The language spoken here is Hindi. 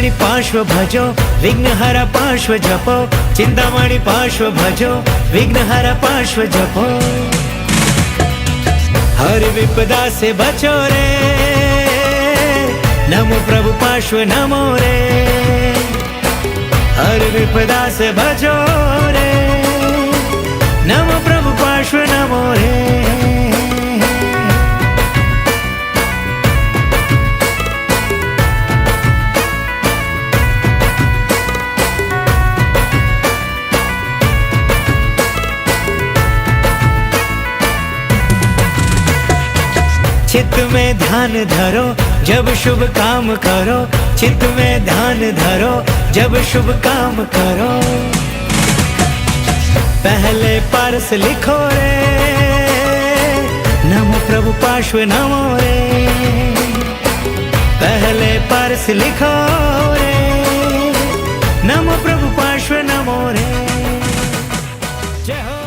चिंतामणि पार्श्व भजो विघ्नहर पार्श्व जपो चिंतामणि पार्श्व भजो विघ्नहर पार्श्व जपो हर विपदा से बचो रे नमो प्रभु पार्श्व नमो रे हर विपदा से बचो रे नमो प्रभु पार्श्व नमो रे चित्त में ध्यान धरो जब शुभ काम करो चित्त में ध्यान धरो जब शुभ काम करो पहले पारस लिखो रे नमो प्रभु पार्श्व नमो रे पहले पारस लिखो रे नमो प्रभु पार्श्व नमो रे जय हो।